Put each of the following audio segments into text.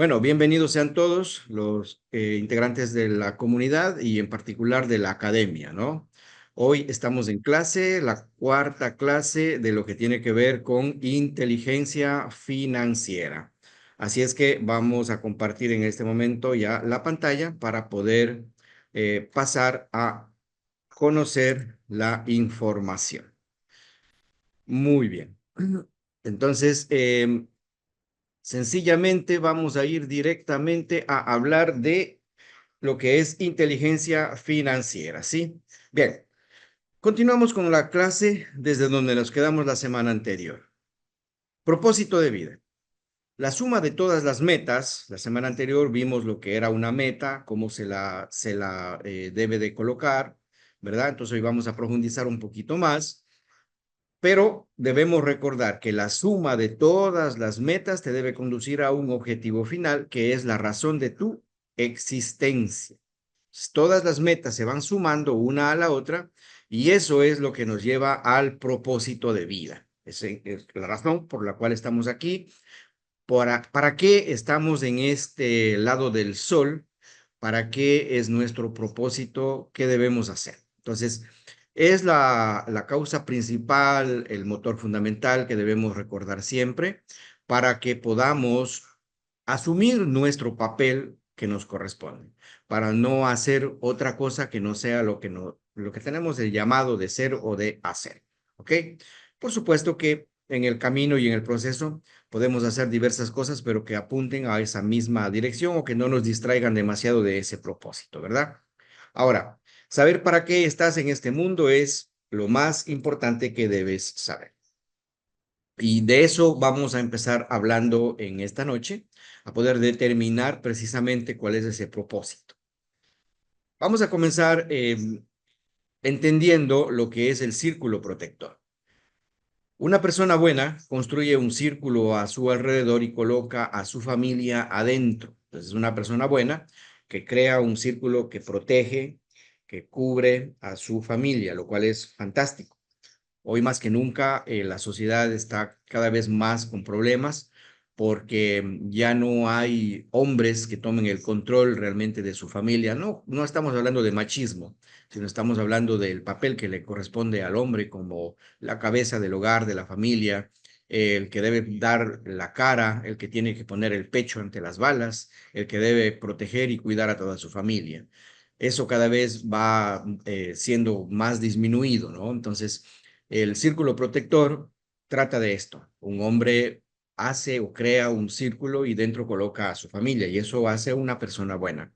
Bueno, bienvenidos sean todos los integrantes de la comunidad y en particular de la academia, ¿no? Hoy estamos en clase, la cuarta clase de lo que tiene que ver con inteligencia financiera. Así es que vamos a compartir en este momento ya la pantalla para poder pasar a conocer la información. Muy bien. Entonces, sencillamente vamos a ir directamente a hablar de lo que es inteligencia financiera, ¿sí? Bien, continuamos con la clase desde donde nos quedamos la semana anterior. Propósito de vida. La suma de todas las metas, la semana anterior vimos lo que era una meta, cómo se la debe de colocar, ¿verdad? Entonces hoy vamos a profundizar un poquito más. Pero debemos recordar que la suma de todas las metas te debe conducir a un objetivo final, que es la razón de tu existencia. Todas las metas se van sumando una a la otra y eso es lo que nos lleva al propósito de vida. Esa es la razón por la cual estamos aquí. ¿Para qué estamos en este lado del sol? ¿Para qué es nuestro propósito? ¿Qué debemos hacer? Entonces, es la causa principal, el motor fundamental que debemos recordar siempre para que podamos asumir nuestro papel que nos corresponde, para no hacer otra cosa que no sea lo que tenemos el llamado de ser o de hacer. ¿Ok? Por supuesto que en el camino y en el proceso podemos hacer diversas cosas, pero que apunten a esa misma dirección o que no nos distraigan demasiado de ese propósito, ¿verdad? Ahora, saber para qué estás en este mundo es lo más importante que debes saber. Y de eso vamos a empezar hablando en esta noche, a poder determinar precisamente cuál es ese propósito. Vamos a comenzar entendiendo lo que es el círculo protector. Una persona buena construye un círculo a su alrededor y coloca a su familia adentro. Entonces, una persona buena que crea un círculo que protege, que cubre a su familia, lo cual es fantástico. Hoy más que nunca, la sociedad está cada vez más con problemas porque ya no hay hombres que tomen el control realmente de su familia. No, no estamos hablando de machismo, sino estamos hablando del papel que le corresponde al hombre como la cabeza del hogar, de la familia, el que debe dar la cara, el que tiene que poner el pecho ante las balas, el que debe proteger y cuidar a toda su familia. Eso cada vez va siendo más disminuido, ¿no? Entonces, el círculo protector trata de esto. Un hombre hace o crea un círculo y dentro coloca a su familia y eso hace una persona buena.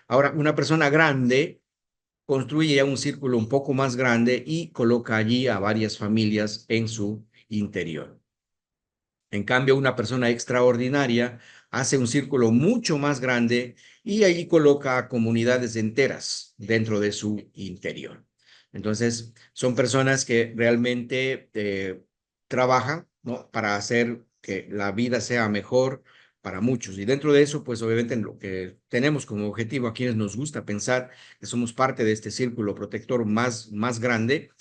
Ahora, una persona grande construye ya un círculo un poco más grande y coloca allí a varias familias en su interior. En cambio, una persona extraordinaria hace un círculo mucho más grande y allí coloca a comunidades enteras dentro de su interior. Entonces, son personas que realmente trabajan, ¿no? Para hacer que la vida sea mejor para muchos. Y dentro de eso, pues obviamente lo que tenemos como objetivo a quienes nos gusta pensar que somos parte de este círculo protector más grande,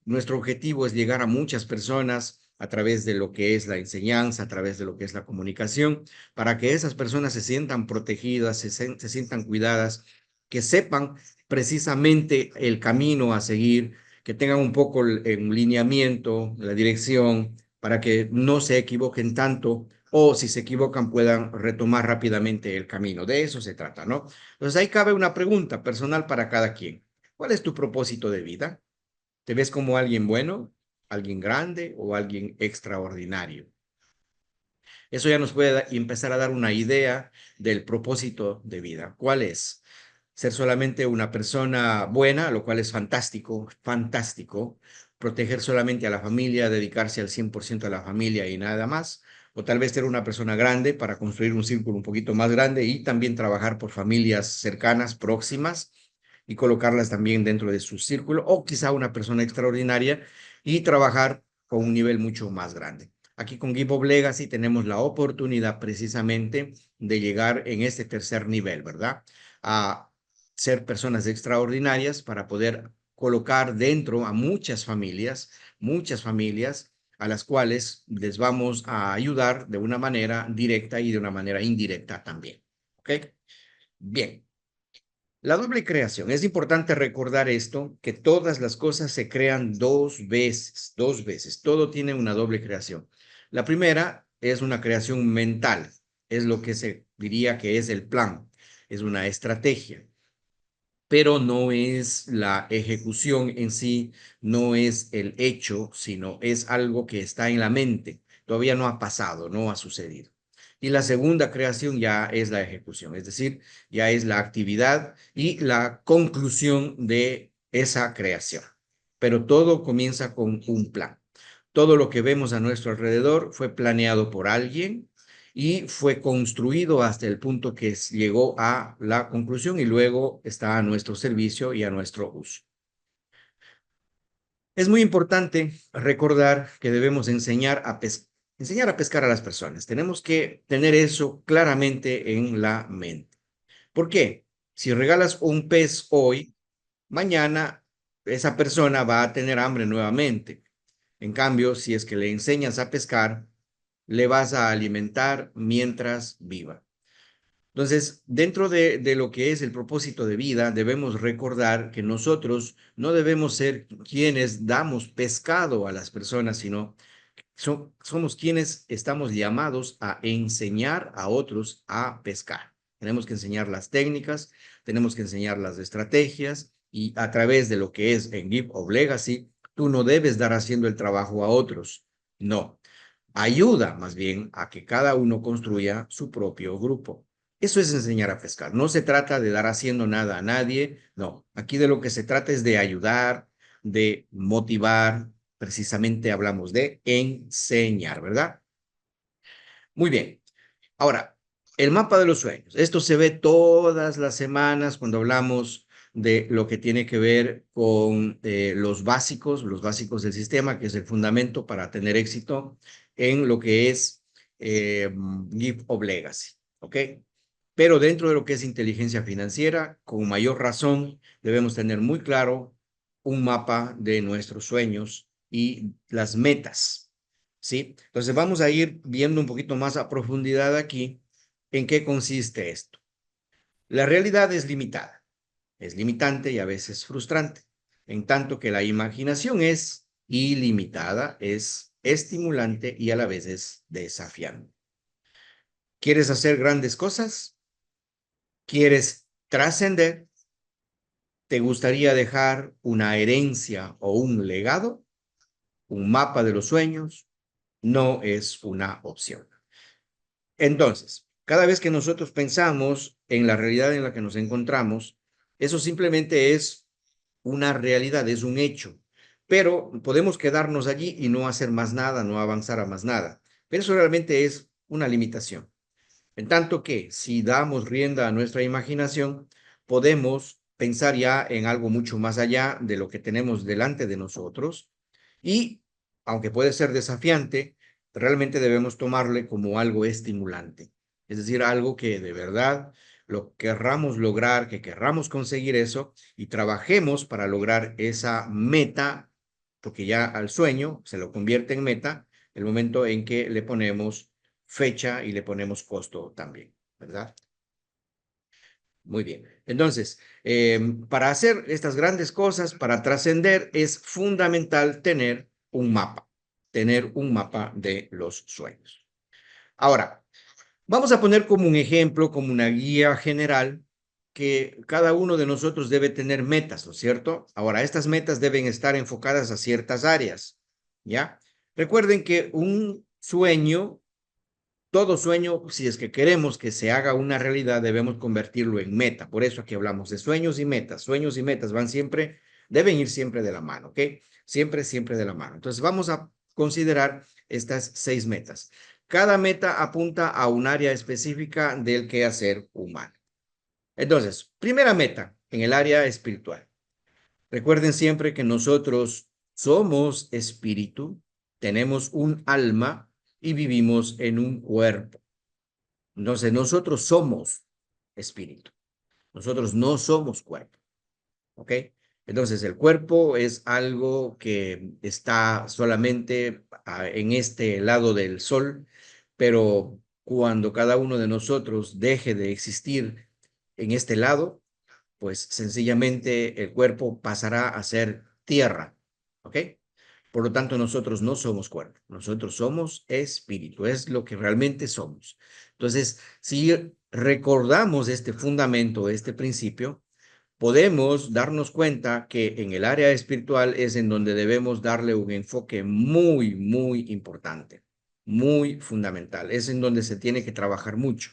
nuestro objetivo es llegar a muchas personas a través de lo que es la enseñanza, a través de lo que es la comunicación, para que esas personas se sientan protegidas, se sientan cuidadas, que sepan precisamente el camino a seguir, que tengan un poco el lineamiento, la dirección, para que no se equivoquen tanto o si se equivocan puedan retomar rápidamente el camino. De eso se trata, ¿no? Entonces ahí cabe una pregunta personal para cada quien. ¿Cuál es tu propósito de vida? ¿Te ves como alguien bueno, alguien grande o alguien extraordinario? Eso ya nos puede empezar a dar una idea del propósito de vida. ¿Cuál es? Ser solamente una persona buena, lo cual es fantástico, fantástico. Proteger solamente a la familia, dedicarse al 100% a la familia y nada más. O tal vez ser una persona grande para construir un círculo un poquito más grande y también trabajar por familias cercanas, próximas y colocarlas también dentro de su círculo. O quizá una persona extraordinaria y trabajar con un nivel mucho más grande. Aquí con Give of Legacy tenemos la oportunidad precisamente de llegar en este tercer nivel, ¿verdad? A ser personas extraordinarias para poder colocar dentro a muchas familias, a las cuales les vamos a ayudar de una manera directa y de una manera indirecta también. ¿Ok? Bien. La doble creación. Es importante recordar esto, que todas las cosas se crean dos veces, dos veces. Todo tiene una doble creación. La primera es una creación mental, es lo que se diría que es el plan, es una estrategia, pero no es la ejecución en sí, no es el hecho, sino es algo que está en la mente. Todavía no ha pasado, no ha sucedido. Y la segunda creación ya es la ejecución, es decir, ya es la actividad y la conclusión de esa creación. Pero todo comienza con un plan. Todo lo que vemos a nuestro alrededor fue planeado por alguien y fue construido hasta el punto que llegó a la conclusión y luego está a nuestro servicio y a nuestro uso. Es muy importante recordar que debemos enseñar a pescar a las personas. Tenemos que tener eso claramente en la mente. ¿Por qué? Si regalas un pez hoy, mañana esa persona va a tener hambre nuevamente. En cambio, si es que le enseñas a pescar, le vas a alimentar mientras viva. Entonces, dentro de lo que es el propósito de vida, debemos recordar que nosotros no debemos ser quienes damos pescado a las personas, sino somos quienes estamos llamados a enseñar a otros a pescar. Tenemos que enseñar las técnicas, tenemos que enseñar las estrategias y a través de lo que es en Gift of Legacy, tú no debes dar haciendo el trabajo a otros. No, ayuda más bien a que cada uno construya su propio grupo. Eso es enseñar a pescar. No se trata de dar haciendo nada a nadie. No, aquí de lo que se trata es de ayudar, de motivar. Precisamente hablamos de enseñar, ¿verdad? Muy bien. Ahora, el mapa de los sueños. Esto se ve todas las semanas cuando hablamos de lo que tiene que ver con los básicos del sistema, que es el fundamento para tener éxito en lo que es Gift of Legacy. ¿Ok? Pero dentro de lo que es inteligencia financiera, con mayor razón, debemos tener muy claro un mapa de nuestros sueños y las metas. ¿Sí? Entonces vamos a ir viendo un poquito más a profundidad aquí en qué consiste esto. La realidad es limitada, es limitante y a veces frustrante, en tanto que la imaginación es ilimitada, es estimulante y a la vez es desafiante. ¿Quieres hacer grandes cosas? ¿Quieres trascender? ¿Te gustaría dejar una herencia o un legado? Un mapa de los sueños no es una opción. Entonces, cada vez que nosotros pensamos en la realidad en la que nos encontramos, eso simplemente es una realidad, es un hecho, pero podemos quedarnos allí y no hacer más nada, no avanzar a más nada. Pero eso realmente es una limitación. En tanto que si damos rienda a nuestra imaginación, podemos pensar ya en algo mucho más allá de lo que tenemos delante de nosotros y, aunque puede ser desafiante, realmente debemos tomarle como algo estimulante, es decir, algo que de verdad lo querramos lograr, que querramos conseguir eso y trabajemos para lograr esa meta, porque ya al sueño se lo convierte en meta el momento en que le ponemos fecha y le ponemos costo también, ¿verdad? Muy bien. Entonces, para hacer estas grandes cosas, para trascender, es fundamental tener un mapa de los sueños. Ahora, vamos a poner como un ejemplo, como una guía general, que cada uno de nosotros debe tener metas, ¿no es cierto? Ahora, estas metas deben estar enfocadas a ciertas áreas, ¿ya? Recuerden que un sueño todo sueño, si es que queremos que se haga una realidad, debemos convertirlo en meta. Por eso aquí hablamos de sueños y metas. Sueños y metas van siempre, deben ir siempre de la mano, ¿ok? Siempre, siempre de la mano. Entonces vamos a considerar estas 6 metas. Cada meta apunta a un área específica del quehacer humano. Entonces, primera meta en el área espiritual. Recuerden siempre que nosotros somos espíritu, tenemos un alma y vivimos en un cuerpo. Entonces, nosotros somos espíritu. Nosotros no somos cuerpo. ¿Ok? Entonces, el cuerpo es algo que está solamente en este lado del sol, pero cuando cada uno de nosotros deje de existir en este lado, pues sencillamente el cuerpo pasará a ser tierra, ¿ok? Por lo tanto, nosotros no somos cuerpo, nosotros somos espíritu, es lo que realmente somos. Entonces, si recordamos este fundamento, este principio, podemos darnos cuenta que en el área espiritual es en donde debemos darle un enfoque muy, muy importante, muy fundamental. Es en donde se tiene que trabajar mucho.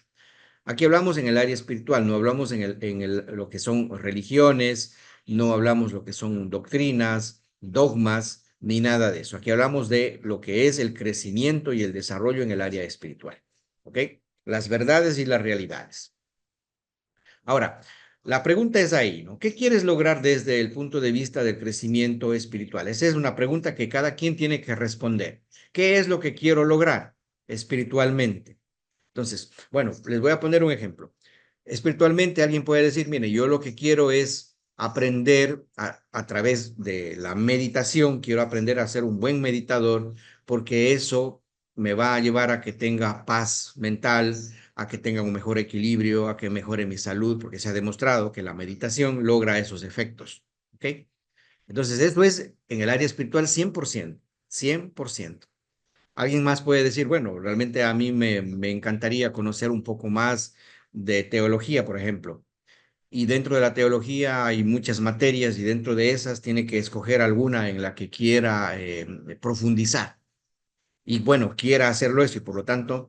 Aquí hablamos en el área espiritual, no hablamos lo que son religiones, no hablamos lo que son doctrinas, dogmas, ni nada de eso. Aquí hablamos de lo que es el crecimiento y el desarrollo en el área espiritual. ¿Ok? Las verdades y las realidades. Ahora, la pregunta es ahí, ¿no? ¿Qué quieres lograr desde el punto de vista del crecimiento espiritual? Esa es una pregunta que cada quien tiene que responder. ¿Qué es lo que quiero lograr espiritualmente? Entonces, bueno, les voy a poner un ejemplo. Espiritualmente alguien puede decir, mire, yo lo que quiero es aprender a través de la meditación, quiero aprender a ser un buen meditador, porque eso me va a llevar a que tenga paz mental, a que tenga un mejor equilibrio, a que mejore mi salud, porque se ha demostrado que la meditación logra esos efectos. ¿Ok? Entonces, esto es en el área espiritual 100%, 100%. Alguien más puede decir, bueno, realmente a mí me encantaría conocer un poco más de teología, por ejemplo. Y dentro de la teología hay muchas materias y dentro de esas tiene que escoger alguna en la que quiera profundizar. Y bueno, quiera hacerlo eso y por lo tanto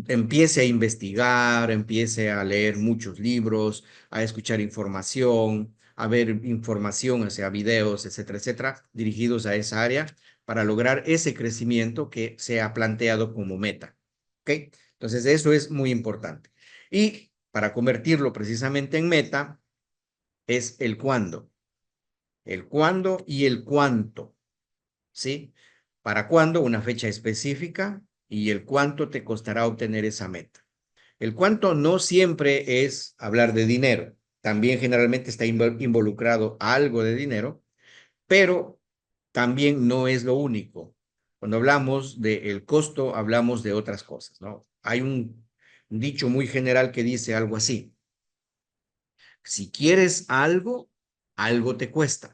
empiece a investigar, empiece a leer muchos libros, a escuchar información, a ver información, o sea, videos, etcétera, etcétera, dirigidos a esa área para lograr ese crecimiento que se ha planteado como meta. ¿Ok? Entonces, eso es muy importante. Y para convertirlo precisamente en meta es el cuándo y el cuánto. ¿Sí? ¿Para cuándo? Una fecha específica y el cuánto te costará obtener esa meta. El cuánto no siempre es hablar de dinero. También generalmente está involucrado algo de dinero, pero también no es lo único. Cuando hablamos del costo, hablamos de otras cosas, ¿no? Hay un dicho muy general que dice algo así. Si quieres algo, algo te cuesta.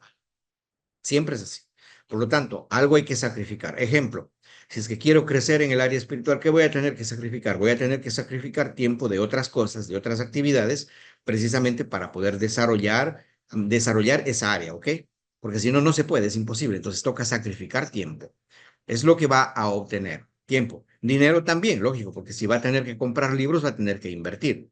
Siempre es así. Por lo tanto, algo hay que sacrificar. Ejemplo, si es que quiero crecer en el área espiritual, ¿qué voy a tener que sacrificar? Voy a tener que sacrificar tiempo de otras cosas, de otras actividades, precisamente para poder desarrollar esa área, ¿ok? Porque si no, no se puede, es imposible. Entonces toca sacrificar tiempo. Es lo que va a obtener. Tiempo. Dinero también, lógico, porque si va a tener que comprar libros, va a tener que invertir.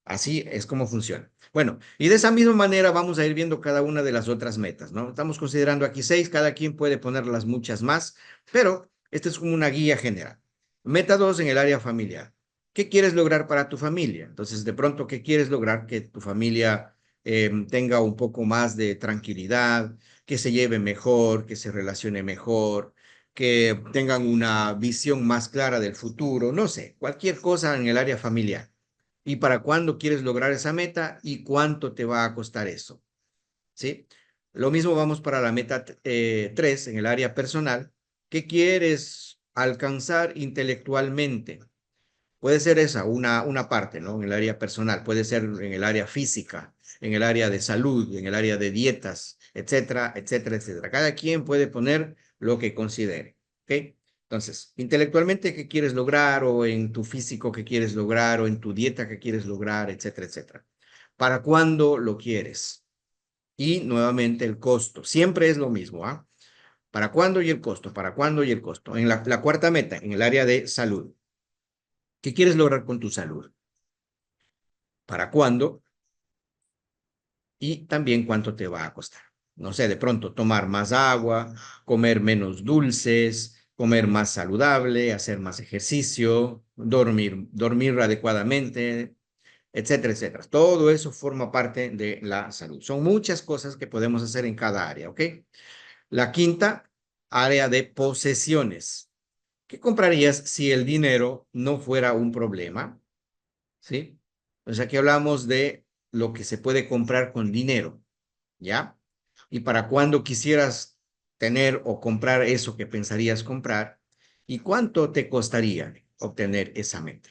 Así es como funciona. Bueno, y de esa misma manera vamos a ir viendo cada una de las otras metas, ¿no? Estamos considerando aquí 6, cada quien puede ponerlas muchas más, pero esta es como una guía general. Meta 2 en el área familiar. ¿Qué quieres lograr para tu familia? Entonces, de pronto, ¿qué quieres lograr? Que tu familia tenga un poco más de tranquilidad, que se lleve mejor, que se relacione mejor, que tengan una visión más clara del futuro, no sé, cualquier cosa en el área familiar y para cuándo quieres lograr esa meta y cuánto te va a costar eso, ¿sí? Lo mismo vamos para la meta 3 en el área personal. ¿Qué quieres alcanzar intelectualmente? Puede ser esa, una parte, ¿no? En el área personal, puede ser en el área física, en el área de salud, en el área de dietas, etcétera, etcétera, etcétera. Cada quien puede poner lo que considere, ¿ok? Entonces, intelectualmente, ¿qué quieres lograr? O en tu físico, ¿qué quieres lograr? O en tu dieta, ¿qué quieres lograr? Etcétera, etcétera. ¿Para cuándo lo quieres? Y nuevamente el costo. Siempre es lo mismo, ¿ah? ¿Para cuándo y el costo? ¿Para cuándo y el costo? En la cuarta meta, en el área de salud. ¿Qué quieres lograr con tu salud? ¿Para cuándo? Y también cuánto te va a costar. No sé, de pronto tomar más agua, comer menos dulces, comer más saludable, hacer más ejercicio, dormir adecuadamente, etcétera, etcétera. Todo eso forma parte de la salud. Son muchas cosas que podemos hacer en cada área, ¿ok? La quinta, área de posesiones. ¿Qué comprarías si el dinero no fuera un problema? ¿Sí? O sea, aquí hablamos de lo que se puede comprar con dinero, ¿ya? y para cuándo quisieras tener o comprar eso que pensarías comprar y cuánto te costaría obtener esa meta.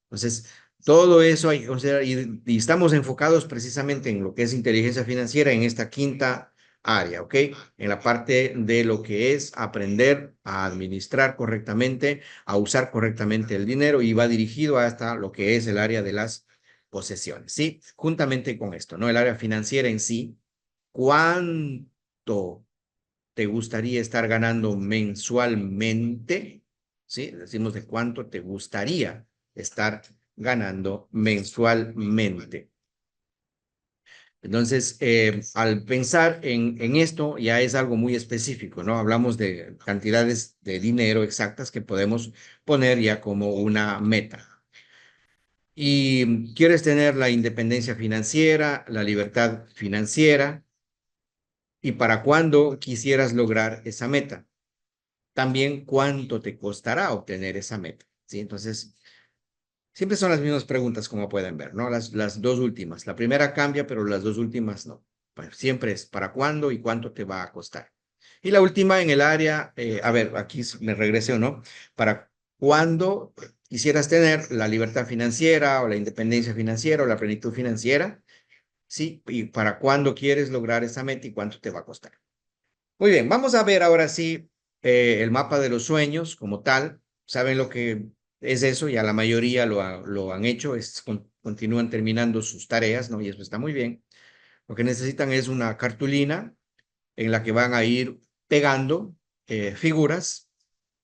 Entonces, todo eso hay que considerar y estamos enfocados precisamente en lo que es inteligencia financiera en esta quinta área, ¿ok? En la parte de lo que es aprender a administrar correctamente, a usar correctamente el dinero y va dirigido hasta lo que es el área de las posesiones, ¿sí? Juntamente con esto, ¿no? El área financiera en sí, ¿cuánto te gustaría estar ganando mensualmente? ¿Sí? Decimos de cuánto te gustaría estar ganando mensualmente. Entonces, al pensar en esto, ya es algo muy específico, ¿no? Hablamos de cantidades de dinero exactas que podemos poner ya como una meta. Y quieres tener la independencia financiera, la libertad financiera, y para cuándo quisieras lograr esa meta. También cuánto te costará obtener esa meta, ¿sí? Entonces, siempre son las mismas preguntas, como pueden ver, ¿no? Las dos últimas. La primera cambia, pero las dos últimas no. Pues siempre es para cuándo y cuánto te va a costar. Y la última en el área, a ver, aquí me regresé o no, para cuándo quisieras tener la libertad financiera o la independencia financiera o la plenitud financiera, ¿sí? Y para cuándo quieres lograr esa meta y cuánto te va a costar. Muy bien, vamos a ver ahora sí el mapa de los sueños como tal. ¿Saben lo que es eso? Ya la mayoría lo han hecho, continúan terminando sus tareas, ¿no? Y eso está muy bien. Lo que necesitan es una cartulina en la que van a ir pegando figuras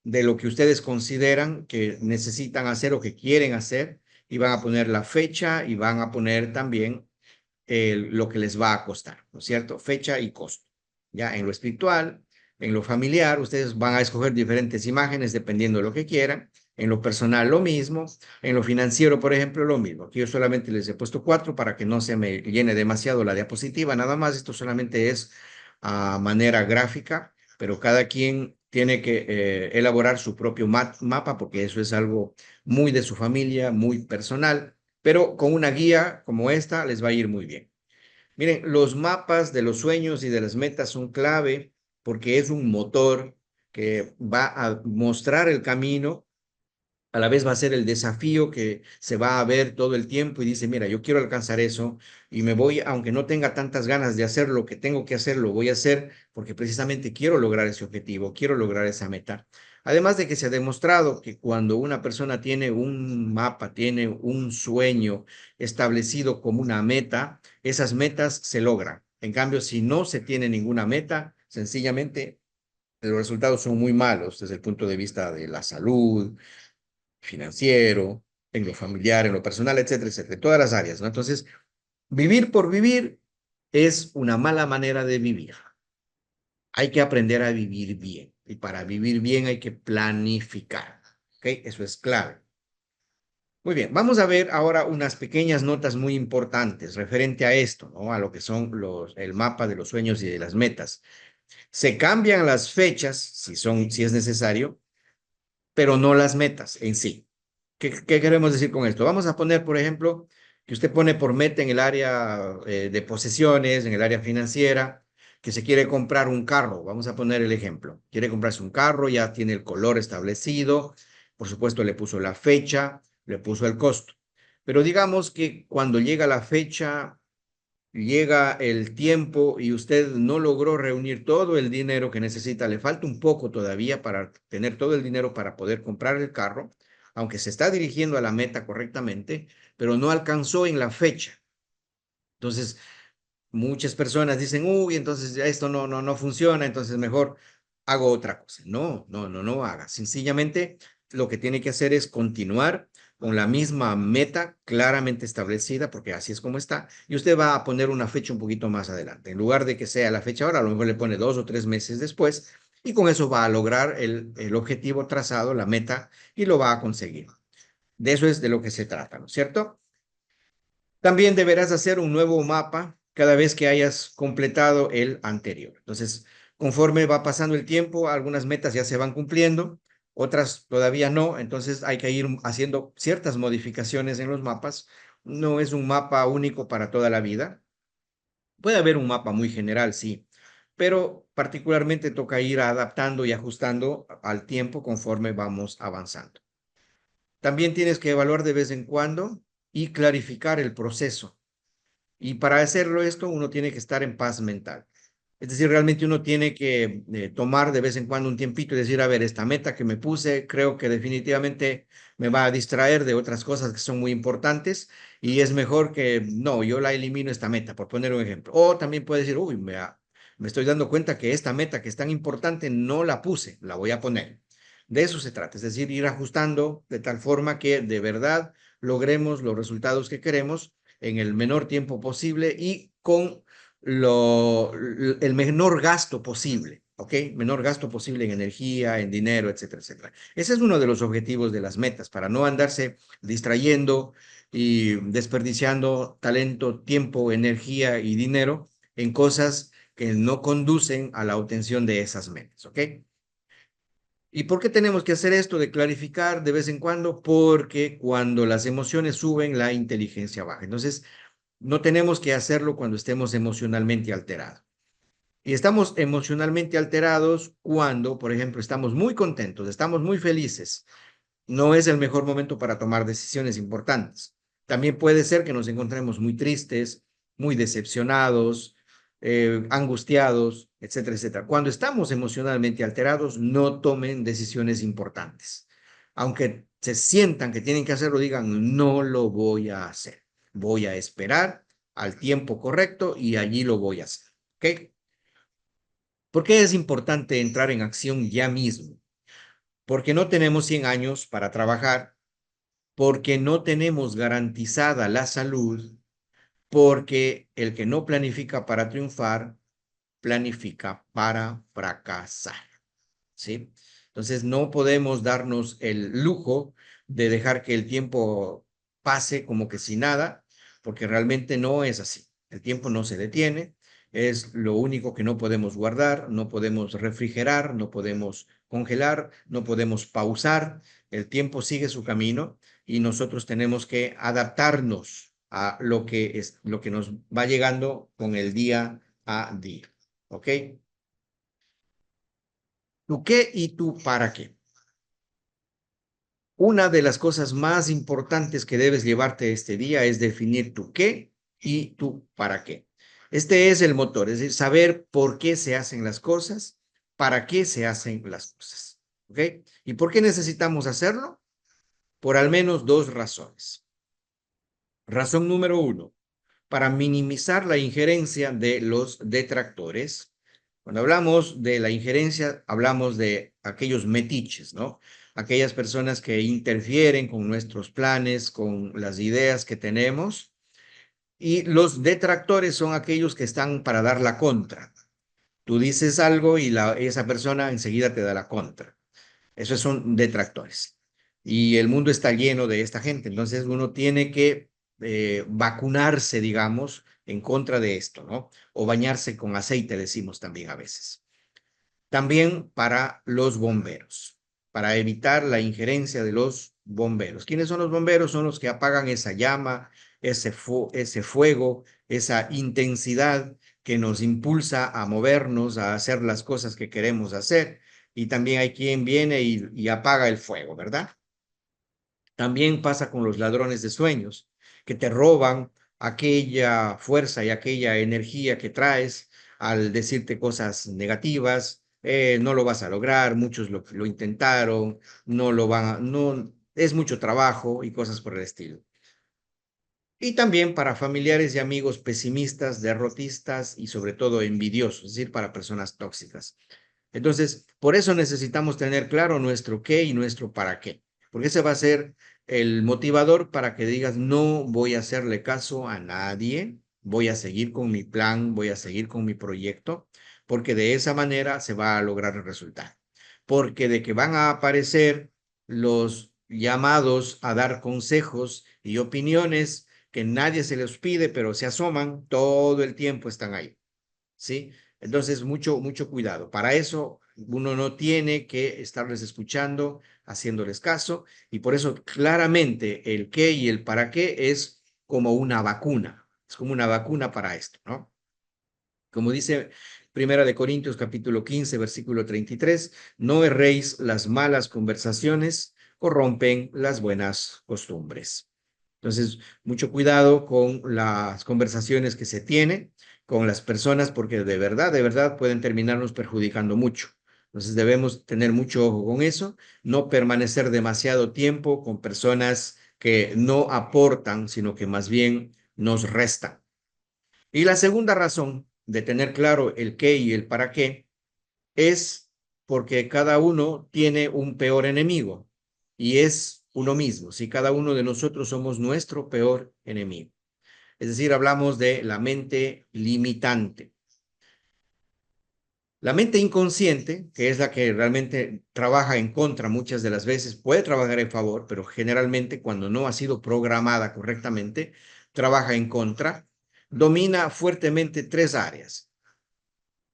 de lo que ustedes consideran que necesitan hacer o que quieren hacer y van a poner la fecha y van a poner también lo que les va a costar, ¿no es cierto? Fecha y costo. Ya en lo espiritual, en lo familiar, ustedes van a escoger diferentes imágenes dependiendo de lo que quieran. En lo personal, lo mismo. En lo financiero, por ejemplo, lo mismo. Aquí yo solamente les he puesto 4 para que no se me llene demasiado la diapositiva. Nada más, esto solamente es a manera gráfica, pero cada quien tiene que elaborar su propio mapa porque eso es algo muy de su familia, muy personal, pero con una guía como esta les va a ir muy bien. Miren, los mapas de los sueños y de las metas son clave porque es un motor que va a mostrar el camino, a la vez va a ser el desafío que se va a ver todo el tiempo y dice, mira, yo quiero alcanzar eso y me voy, aunque no tenga tantas ganas de hacer lo que tengo que hacer, lo voy a hacer porque precisamente quiero lograr ese objetivo, quiero lograr esa meta. Además de que se ha demostrado que cuando una persona tiene un mapa, tiene un sueño establecido como una meta, esas metas se logran. En cambio, si no se tiene ninguna meta, sencillamente los resultados son muy malos desde el punto de vista de la salud, financiero, en lo familiar, en lo personal, etcétera, etcétera, en todas las áreas, ¿no? Entonces, vivir por vivir es una mala manera de vivir. Hay que aprender a vivir bien. Y para vivir bien hay que planificar. ¿Ok? Eso es clave. Muy bien, vamos a ver ahora unas pequeñas notas muy importantes referente a esto, ¿no? A lo que son el mapa de los sueños y de las metas. Se cambian las fechas, si es necesario, pero no las metas en sí. ¿Qué queremos decir con esto? Vamos a poner, por ejemplo, que usted pone por meta en el área de posesiones, en el área financiera, que se quiere comprar un carro. Vamos a poner el ejemplo. Quiere comprarse un carro, ya tiene el color establecido, por supuesto le puso la fecha, le puso el costo. Pero digamos que cuando llega la fecha, llega el tiempo y usted no logró reunir todo el dinero que necesita, le falta un poco todavía para tener todo el dinero para poder comprar el carro, aunque se está dirigiendo a la meta correctamente, pero no alcanzó en la fecha. Entonces, muchas personas dicen, uy, entonces ya esto no funciona, entonces mejor hago otra cosa. No haga. Sencillamente lo que tiene que hacer es continuar con la misma meta claramente establecida, porque así es como está, y usted va a poner una fecha un poquito más adelante. En lugar de que sea la fecha ahora, a lo mejor le pone 2 o 3 meses después, y con eso va a lograr el objetivo trazado, la meta, y lo va a conseguir. De eso es de lo que se trata, ¿no es cierto? También deberás hacer un nuevo mapa cada vez que hayas completado el anterior. Entonces, conforme va pasando el tiempo, algunas metas ya se van cumpliendo, otras todavía no, entonces hay que ir haciendo ciertas modificaciones en los mapas. No es un mapa único para toda la vida. Puede haber un mapa muy general, sí, pero particularmente toca ir adaptando y ajustando al tiempo conforme vamos avanzando. También tienes que evaluar de vez en cuando y clarificar el proceso. Y para hacerlo esto, uno tiene que estar en paz mental. Es decir, realmente uno tiene que tomar de vez en cuando un tiempito y decir, a ver, esta meta que me puse, creo que definitivamente me va a distraer de otras cosas que son muy importantes y es mejor que, no, yo la elimino esta meta, por poner un ejemplo. O también puede decir, uy, me estoy dando cuenta que esta meta que es tan importante no la puse, la voy a poner. De eso se trata, es decir, ir ajustando de tal forma que de verdad logremos los resultados que queremos en el menor tiempo posible y con el menor gasto posible, ¿ok? Menor gasto posible en energía, en dinero, etcétera, etcétera. Ese es uno de los objetivos de las metas, para no andarse distrayendo y desperdiciando talento, tiempo, energía y dinero en cosas que no conducen a la obtención de esas metas, ¿ok? ¿Y por qué tenemos que hacer esto de clarificar de vez en cuando? Porque cuando las emociones suben, la inteligencia baja. Entonces, no tenemos que hacerlo cuando estemos emocionalmente alterados. Y estamos emocionalmente alterados cuando, por ejemplo, estamos muy contentos, estamos muy felices. No es el mejor momento para tomar decisiones importantes. También puede ser que nos encontremos muy tristes, muy decepcionados, angustiados, etcétera, etcétera. Cuando estamos emocionalmente alterados, no tomen decisiones importantes. Aunque se sientan que tienen que hacerlo, digan, no lo voy a hacer. Voy a esperar al tiempo correcto y allí lo voy a hacer. ¿Ok? ¿Por qué es importante entrar en acción ya mismo? Porque no tenemos 100 años para trabajar, porque no tenemos garantizada la salud, porque el que no planifica para triunfar, planifica para fracasar, ¿sí? Entonces no podemos darnos el lujo de dejar que el tiempo pase como que sin nada, porque realmente no es así. El tiempo no se detiene, es lo único que no podemos guardar, no podemos refrigerar, no podemos congelar, no podemos pausar. El tiempo sigue su camino y nosotros tenemos que adaptarnos a lo que nos va llegando con el día a día. ¿Ok? ¿Tu qué y tu para qué? Una de las cosas más importantes que debes llevarte este día es definir tu qué y tu para qué. Este es el motor, es decir, saber por qué se hacen las cosas, para qué se hacen las cosas. ¿Ok? ¿Y por qué necesitamos hacerlo? Por al menos dos razones. Razón número uno, para minimizar la injerencia de los detractores. Cuando hablamos de la injerencia, hablamos de aquellos metiches, ¿no? Aquellas personas que interfieren con nuestros planes, con las ideas que tenemos. Y los detractores son aquellos que están para dar la contra. Tú dices algo y esa persona enseguida te da la contra. Esos son detractores. Y el mundo está lleno de esta gente. Entonces uno tiene que vacunarse, digamos, en contra de esto, ¿no? O bañarse con aceite, decimos también a veces. También para los bomberos, para evitar la injerencia de los bomberos. ¿Quiénes son los bomberos? Son los que apagan esa llama, ese fuego, esa intensidad que nos impulsa a movernos, a hacer las cosas que queremos hacer. Y también hay quien viene y apaga el fuego, ¿verdad? También pasa con los ladrones de sueños, que te roban aquella fuerza y aquella energía que traes al decirte cosas negativas. No lo vas a lograr, muchos lo intentaron, no lo van a, no, es mucho trabajo y cosas por el estilo. Y también para familiares y amigos pesimistas, derrotistas y sobre todo envidiosos, es decir, para personas tóxicas. Entonces, por eso necesitamos tener claro nuestro qué y nuestro para qué, porque ese va a ser el motivador para que digas, no voy a hacerle caso a nadie, voy a seguir con mi plan, voy a seguir con mi proyecto, porque de esa manera se va a lograr el resultado. Porque de que van a aparecer los llamados a dar consejos y opiniones que nadie se les pide, pero se asoman, todo el tiempo están ahí. ¿Sí? Entonces, mucho cuidado. Para eso, uno no tiene que estarles escuchando, haciéndoles caso, y por eso claramente el qué y el para qué es como una vacuna, es como una vacuna para esto, ¿no? Como dice Primera de Corintios capítulo 15, versículo 33, no erréis, las malas conversaciones corrompen las buenas costumbres. Entonces, mucho cuidado con las conversaciones que se tienen con las personas, porque de verdad pueden terminarnos perjudicando mucho. Entonces, debemos tener mucho ojo con eso, no permanecer demasiado tiempo con personas que no aportan, sino que más bien nos restan. Y la segunda razón de tener claro el qué y el para qué es porque cada uno tiene un peor enemigo y es uno mismo. Si cada uno de nosotros somos nuestro peor enemigo. Es decir, hablamos de la mente limitante. La mente inconsciente, que es la que realmente trabaja en contra muchas de las veces, puede trabajar en favor, pero generalmente cuando no ha sido programada correctamente, trabaja en contra, domina fuertemente tres áreas.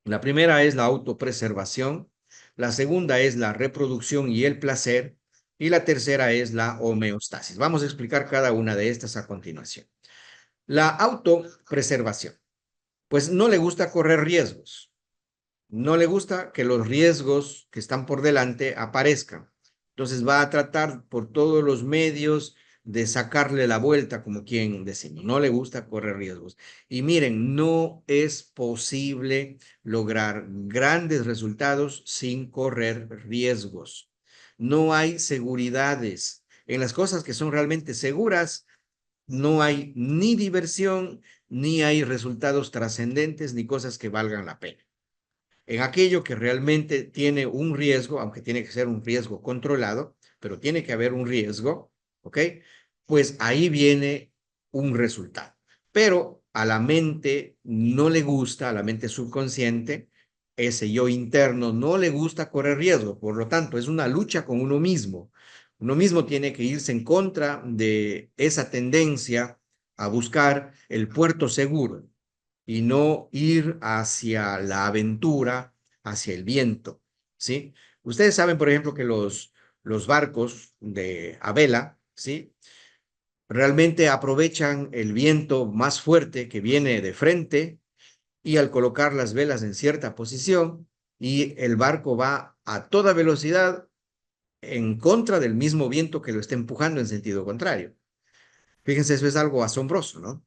La primera es la autopreservación, la segunda es la reproducción y el placer, y la tercera es la homeostasis. Vamos a explicar cada una de estas a continuación. La autopreservación, pues no le gusta correr riesgos, no le gusta que los riesgos que están por delante aparezcan. Entonces va a tratar por todos los medios de sacarle la vuelta, como quien decimos. No le gusta correr riesgos. Y miren, no es posible lograr grandes resultados sin correr riesgos. No hay seguridades. En las cosas que son realmente seguras, no hay ni diversión, ni hay resultados trascendentes, ni cosas que valgan la pena. En aquello que realmente tiene un riesgo, aunque tiene que ser un riesgo controlado, pero tiene que haber un riesgo, ¿ok? Pues ahí viene un resultado. Pero a la mente no le gusta, a la mente subconsciente, ese yo interno no le gusta correr riesgo. Por lo tanto, es una lucha con uno mismo. Uno mismo tiene que irse en contra de esa tendencia a buscar el puerto seguro y no ir hacia la aventura, hacia el viento, ¿sí? Ustedes saben, por ejemplo, que los barcos a vela, ¿sí? Realmente aprovechan el viento más fuerte que viene de frente y al colocar las velas en cierta posición y el barco va a toda velocidad en contra del mismo viento que lo está empujando en sentido contrario. Fíjense, eso es algo asombroso, ¿no?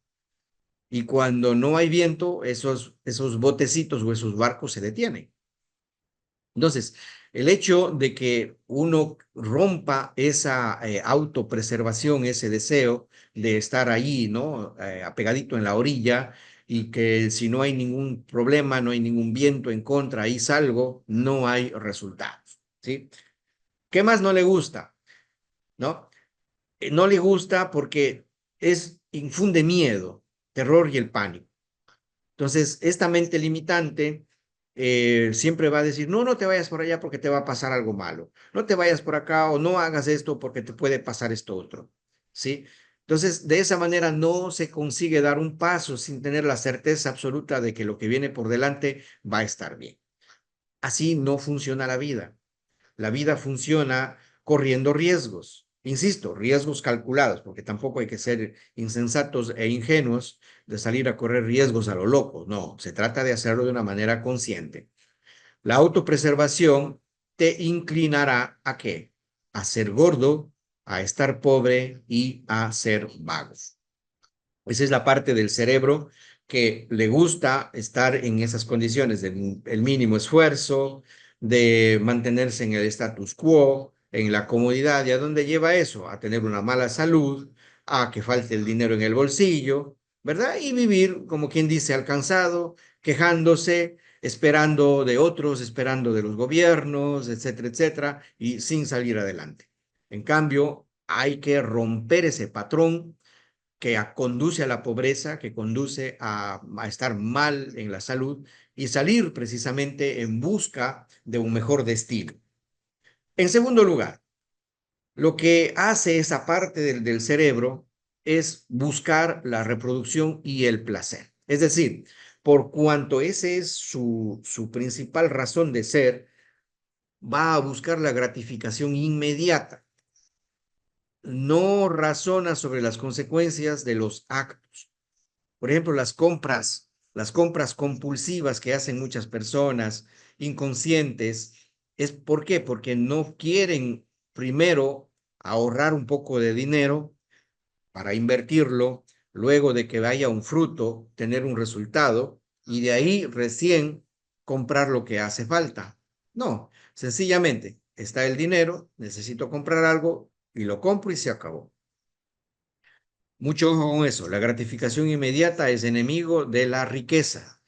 Y cuando no hay viento, esos botecitos o esos barcos se detienen. Entonces, el hecho de que uno rompa esa autopreservación, ese deseo de estar ahí, ¿no? Apegadito en la orilla y que si no hay ningún problema, no hay ningún viento en contra, ahí salgo, no hay resultados, ¿sí? ¿Qué más no le gusta? ¿No? No le gusta porque infunde miedo, terror y el pánico. Entonces, esta mente limitante siempre va a decir, no, no te vayas por allá porque te va a pasar algo malo. No te vayas por acá o no hagas esto porque te puede pasar esto otro. ¿Sí? Entonces, de esa manera no se consigue dar un paso sin tener la certeza absoluta de que lo que viene por delante va a estar bien. Así no funciona la vida. La vida funciona corriendo riesgos. Insisto, riesgos calculados, porque tampoco hay que ser insensatos e ingenuos de salir a correr riesgos a lo loco. No, se trata de hacerlo de una manera consciente. La autopreservación te inclinará ¿a qué? A ser gordo, a estar pobre y a ser vago. Esa es la parte del cerebro que le gusta estar en esas condiciones del mínimo esfuerzo, de mantenerse en el status quo, en la comodidad. ¿Y a dónde lleva eso? A tener una mala salud, a que falte el dinero en el bolsillo, ¿verdad? Y vivir, como quien dice, alcanzado, quejándose, esperando de otros, esperando de los gobiernos, etcétera, etcétera, y sin salir adelante. En cambio, hay que romper ese patrón que conduce a la pobreza, que conduce a estar mal en la salud y salir precisamente en busca de un mejor destino. En segundo lugar, lo que hace esa parte del cerebro es buscar la reproducción y el placer. Es decir, por cuanto ese es su principal razón de ser, va a buscar la gratificación inmediata. No razona sobre las consecuencias de los actos. Por ejemplo, las compras. las compras compulsivas que hacen muchas personas inconscientes, es ¿por qué? Porque no quieren primero ahorrar un poco de dinero para invertirlo, luego de que haya un fruto, tener un resultado y de ahí recién comprar lo que hace falta. No, sencillamente está el dinero, necesito comprar algo y lo compro y se acabó. Mucho ojo con eso, la gratificación inmediata es enemigo de la riqueza.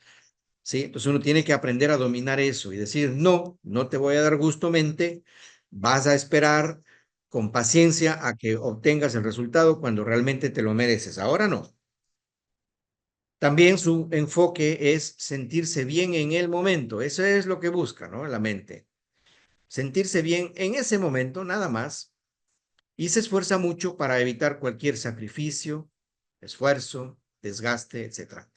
¿Sí? Entonces uno tiene que aprender a dominar eso y decir, no, no te voy a dar gusto mente, vas a esperar con paciencia a que obtengas el resultado cuando realmente te lo mereces. Ahora no. También su enfoque es sentirse bien en el momento. Eso es lo que busca, ¿no? La mente. Sentirse bien en ese momento, nada más. Y se esfuerza mucho para evitar cualquier sacrificio, esfuerzo, desgaste, etcétera.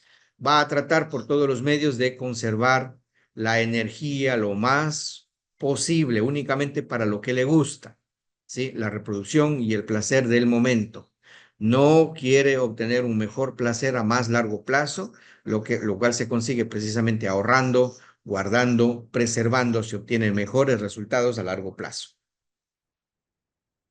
Va a tratar por todos los medios de conservar la energía lo más posible, únicamente para lo que le gusta, ¿sí? La reproducción y el placer del momento. No quiere obtener un mejor placer a más largo plazo, lo cual se consigue precisamente ahorrando, guardando, preservando, se obtienen mejores resultados a largo plazo.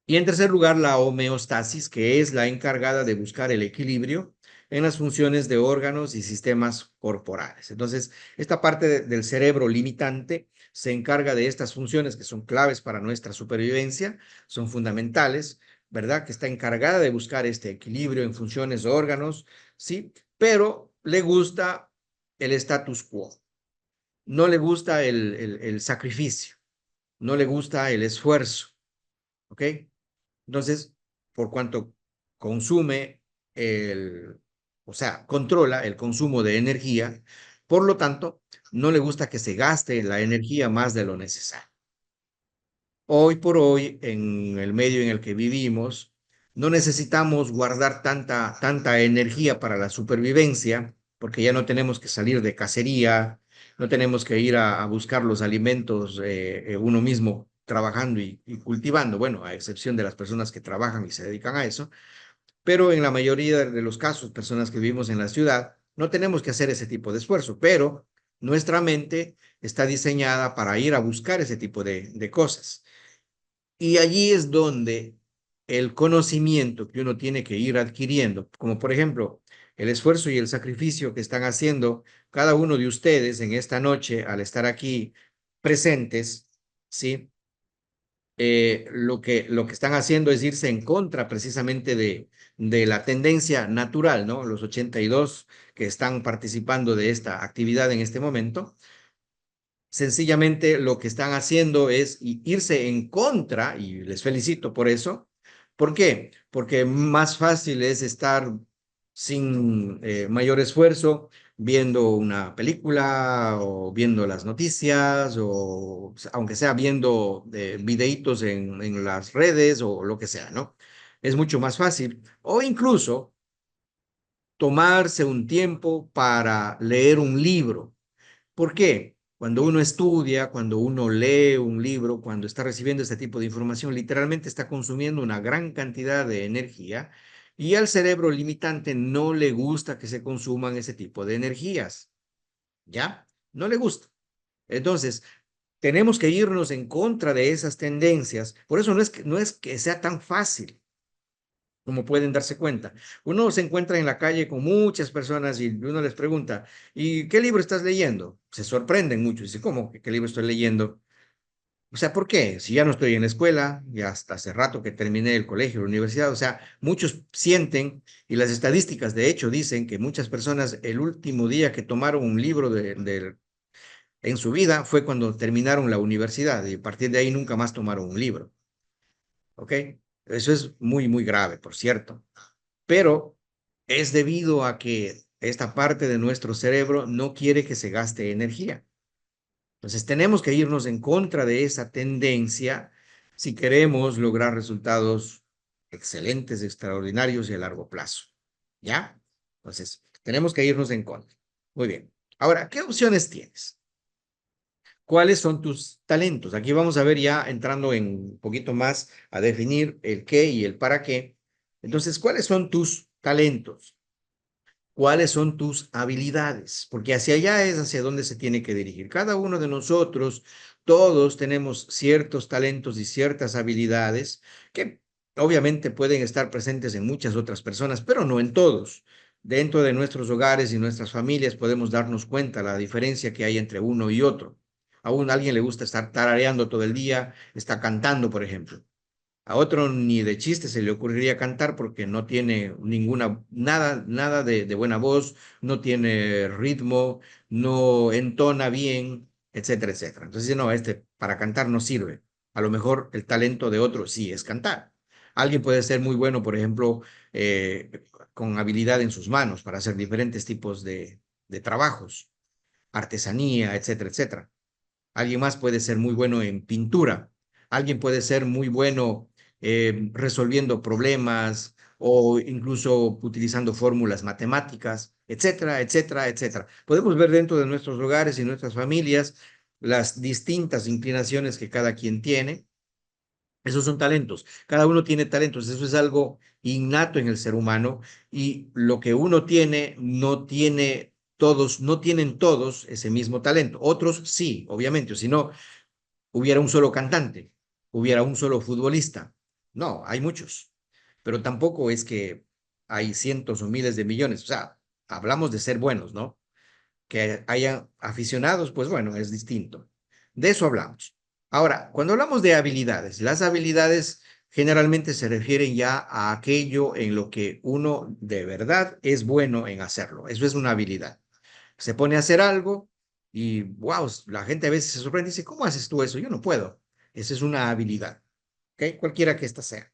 Y en tercer lugar, la homeostasis, que es la encargada de buscar el equilibrio en las funciones de órganos y sistemas corporales. Entonces, esta parte del cerebro limitante se encarga de estas funciones que son claves para nuestra supervivencia, son fundamentales, ¿verdad? Que está encargada de buscar este equilibrio en funciones de órganos, ¿sí? Pero le gusta el status quo, no le gusta el sacrificio, no le gusta el esfuerzo, ¿ok? Entonces, por cuanto consume el, o sea, controla el consumo de energía, por lo tanto, no le gusta que se gaste la energía más de lo necesario. Hoy por hoy, en el medio en el que vivimos, no necesitamos guardar tanta energía para la supervivencia, porque ya no tenemos que salir de cacería, no tenemos que ir a buscar los alimentos uno mismo trabajando y cultivando, bueno, a excepción de las personas que trabajan y se dedican a eso, pero en la mayoría de los casos, personas que vivimos en la ciudad, no tenemos que hacer ese tipo de esfuerzo, pero nuestra mente está diseñada para ir a buscar ese tipo de cosas. Y allí es donde el conocimiento que uno tiene que ir adquiriendo, como por ejemplo el esfuerzo y el sacrificio que están haciendo cada uno de ustedes en esta noche al estar aquí presentes, ¿sí? Lo que están haciendo es irse en contra precisamente de la tendencia natural, ¿no? Los 82 que están participando de esta actividad en este momento sencillamente lo que están haciendo es irse en contra, y les felicito por eso. ¿Por qué? Porque más fácil es estar sin mayor esfuerzo viendo una película o viendo las noticias o aunque sea viendo videitos en las redes o lo que sea, ¿no? Es mucho más fácil. O incluso tomarse un tiempo para leer un libro. ¿Por qué? Cuando uno estudia, cuando uno lee un libro, cuando está recibiendo este tipo de información, literalmente está consumiendo una gran cantidad de energía y al cerebro limitante no le gusta que se consuman ese tipo de energías. ¿Ya? No le gusta. Entonces, tenemos que irnos en contra de esas tendencias. Por eso no es que sea tan fácil como pueden darse cuenta. Uno se encuentra en la calle con muchas personas y uno les pregunta, ¿y qué libro estás leyendo? Se sorprenden mucho. Dice, ¿cómo? ¿Qué libro estoy leyendo? O sea, ¿por qué? Si ya no estoy en la escuela, ya hasta hace rato que terminé el colegio, la universidad, o sea, muchos sienten, y las estadísticas de hecho dicen que muchas personas el último día que tomaron un libro en su vida fue cuando terminaron la universidad y a partir de ahí nunca más tomaron un libro. ¿Ok? Eso es muy, muy grave, por cierto. Pero es debido a que esta parte de nuestro cerebro no quiere que se gaste energía. Entonces tenemos que irnos en contra de esa tendencia si queremos lograr resultados excelentes, extraordinarios y a largo plazo. ¿Ya? Entonces, tenemos que irnos en contra. Muy bien. Ahora, ¿qué opciones tienes? ¿Cuáles son tus talentos? Aquí vamos a ver ya entrando en un poquito más a definir el qué y el para qué. Entonces, ¿cuáles son tus talentos? ¿Cuáles son tus habilidades? Porque hacia allá es hacia donde se tiene que dirigir. Cada uno de nosotros, todos tenemos ciertos talentos y ciertas habilidades que obviamente pueden estar presentes en muchas otras personas, pero no en todos. Dentro de nuestros hogares y nuestras familias podemos darnos cuenta la diferencia que hay entre uno y otro. A alguien le gusta estar tarareando todo el día, está cantando, por ejemplo. A otro ni de chiste se le ocurriría cantar porque no tiene nada de buena voz, no tiene ritmo, no entona bien, etcétera, etcétera. Entonces, no, para cantar no sirve. A lo mejor el talento de otro sí es cantar. Alguien puede ser muy bueno, por ejemplo, con habilidad en sus manos para hacer diferentes tipos de trabajos, artesanía, etcétera, etcétera. Alguien más puede ser muy bueno en pintura. Alguien puede ser muy bueno resolviendo problemas o incluso utilizando fórmulas matemáticas, etcétera, etcétera, etcétera. Podemos ver dentro de nuestros hogares y nuestras familias las distintas inclinaciones que cada quien tiene. Esos son talentos. Cada uno tiene talentos. Eso es algo innato en el ser humano y lo que uno tiene no tiene todos, no tienen todos ese mismo talento. Otros sí, obviamente, o si no, hubiera un solo cantante, hubiera un solo futbolista. No, hay muchos, pero tampoco es que hay cientos o miles de millones. O sea, hablamos de ser buenos, ¿no? Que haya aficionados, pues bueno, es distinto. De eso hablamos. Ahora, cuando hablamos de habilidades, las habilidades generalmente se refieren ya a aquello en lo que uno de verdad es bueno en hacerlo. Eso es una habilidad. Se pone a hacer algo y, wow, la gente a veces se sorprende y dice, ¿cómo haces tú eso? Yo no puedo. Esa es una habilidad, ¿ok? Cualquiera que ésta sea.